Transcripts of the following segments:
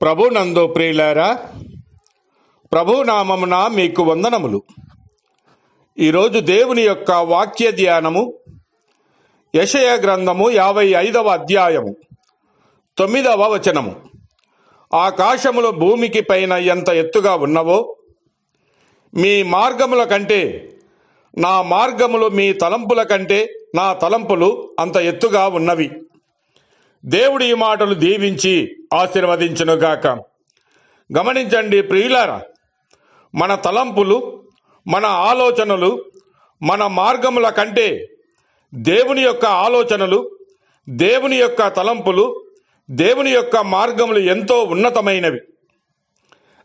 ప్రభునందు ప్రియులారా, ప్రభునామమున మీకు వందనములు. ఈరోజు దేవుని యొక్క వాక్య ధ్యానము యెషయా గ్రంథము 55వ అధ్యాయము 9వ వచనము. ఆకాశములు భూమికి పైన ఎంత ఎత్తుగా ఉన్నవో, మీ మార్గముల కంటే నా మార్గములు, మీ తలంపుల కంటే నా తలంపులు అంత ఎత్తుగా ఉన్నవి. దేవుడి ఈ మాటలు దీవించి ఆశీర్వదించునుగాక. గమనించండి ప్రియులారా, మన తలంపులు, మన ఆలోచనలు, మన మార్గముల కంటే దేవుని యొక్క ఆలోచనలు, దేవుని యొక్క తలంపులు, దేవుని యొక్క మార్గములు ఎంతో ఉన్నతమైనవి.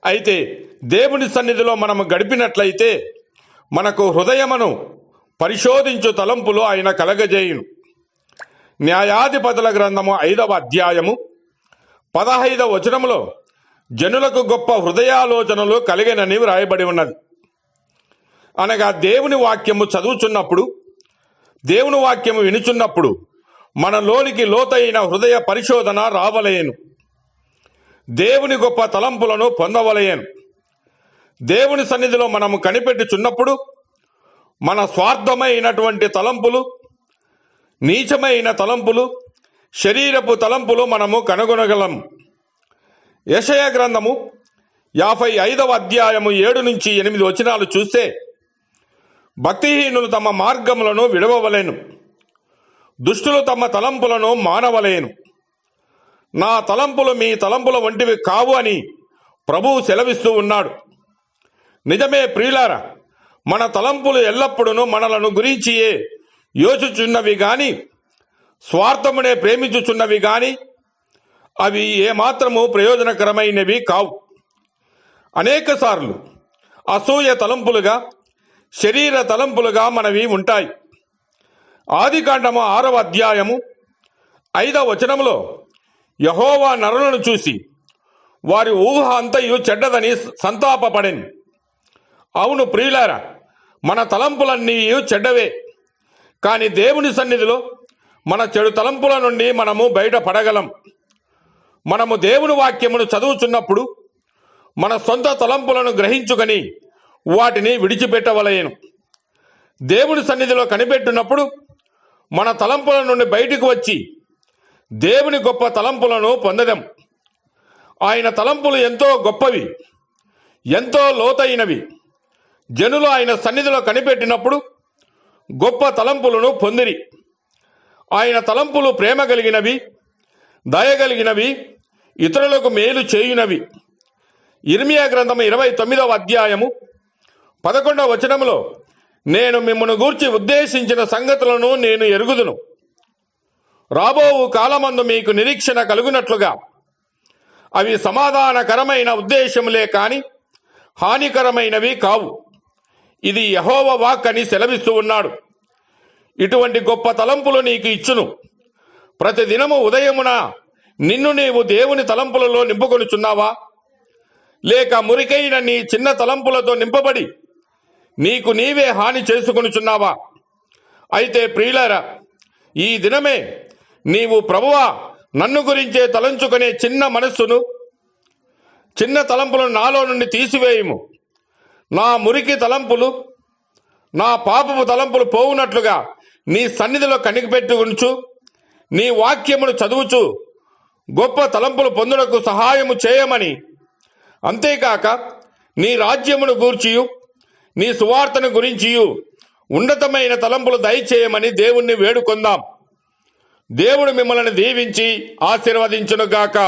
అయితే దేవుని సన్నిధిలో మనము గడిపినట్లయితే మనకు హృదయమును పరిశోధించు తలంపులు ఆయన కలగజేయును. న్యాయాధిపతుల గ్రంథము 5వ అధ్యాయము 15వ వచనములో జనులకు గొప్ప హృదయాలోచనలు కలిగినని వ్రాయబడి ఉన్నది. అనగా దేవుని వాక్యము చదువుచున్నప్పుడు, దేవుని వాక్యము వినుచున్నప్పుడు మనలోనికి లోతైన హృదయ పరిశోధన రావలేను. దేవుని గొప్ప తలంపులను పొందవలేను. దేవుని సన్నిధిలో మనము కనిపెట్టుచున్నప్పుడు మన స్వార్థమైనటువంటి తలంపులు, నీచమైన తలంపులు, శరీరపు తలంపులు మనము కనుగొనగలం. యెషయా గ్రంథము 55వ అధ్యాయము 7 నుంచి 8 వచనాలు చూస్తే, భక్తిహీనులు తమ మార్గములను విడవవలేను, దుష్టులు తమ తలంపులను మానవలేను. నా తలంపులు మీ తలంపుల వంటివి కావు అని ప్రభువు సెలవిస్తూ ఉన్నాడు. నిజమే ప్రియులారా, మన తలంపులు ఎల్లప్పుడూ మనలను గురించియే యోచుచున్నవి గాని, స్వార్థమునే ప్రేమించుచున్నవి గాని, అవి ఏమాత్రము ప్రయోజనకరమైనవి కావు. అనేక సార్లు అసూయ తలంపులుగా, శరీర తలంపులుగా మనవి ఉంటాయి. ఆదికాండము 6వ అధ్యాయము 5వ వచనములో యెహోవా నరులను చూసి వారి ఊహ అంతయు చెడ్డదని సంతాపపడెను. అవును ప్రియులారా, మన తలంపులన్నీ చెడ్డవే. కానీ దేవుని సన్నిధిలో మన చెడు తలంపుల నుండి మనము బయటపడగలం. మనము దేవుని వాక్యమును చదువుచున్నప్పుడు మన సొంత తలంపులను గ్రహించుకొని వాటిని విడిచిపెట్టవలెను. దేవుని సన్నిధిలో కనిపెట్టినప్పుడు మన తలంపుల నుండి బయటకు వచ్చి దేవుని గొప్ప తలంపులను పొందడం. ఆయన తలంపులు ఎంతో గొప్పవి, ఎంతో లోతైనవి. జనులు ఆయన సన్నిధిలో కనిపెట్టినప్పుడు గొప్ప తలంపులను పొందిరి. ఆయన తలంపులు ప్రేమ కలిగినవి, దయగలిగినవి, ఇతరులకు మేలు చేయునవి. యిర్మీయా గ్రంథము 29వ అధ్యాయము 11వ వచనములో, నేను మిమ్మల్ని గూర్చి ఉద్దేశించిన సంగతులను నేను ఎరుగుదును, రాబోవు కాలమందు మీకు నిరీక్షణ కలుగునట్లుగా అవి సమాధానకరమైన ఉద్దేశములే కాని హానికరమైనవి కావు. ఇది యెహోవా వాక్ అని సెలవిస్తూ ఉన్నాడు. ఇటువంటి గొప్ప తలంపులు నీకు ఇచ్చును. ప్రతిదినము ఉదయమున నిన్ను నీవు దేవుని తలంపులలో నింపుకొనుచున్నావా? లేక మురికైన నీ చిన్న తలంపులతో నింపబడి నీకు నీవే హాని చేసుకొనుచున్నావా? అయితే ప్రియులారా, ఈ దినమే నీవు ప్రభువా, నన్ను గురించే తలంచుకునే చిన్న మనస్సును, చిన్న తలంపులను నాలో నుండి తీసివేయుము. నా మురికి తలంపులు, నా పాపపు తలంపులు పోవునట్లుగా నీ సన్నిధిలో కనిపెట్టుకుంచు, నీ వాక్యమును చదువుచు గొప్ప తలంపులు పొందుటకు సహాయము చేయమని, అంతేకాక నీ రాజ్యమును గూర్చియు నీ సువార్తను గురించియు ఉన్నతమైన తలంపులు దయచేయమని దేవుణ్ణి వేడుకొందాం. దేవుడు మిమ్మల్ని దీవించి ఆశీర్వదించునుగాక.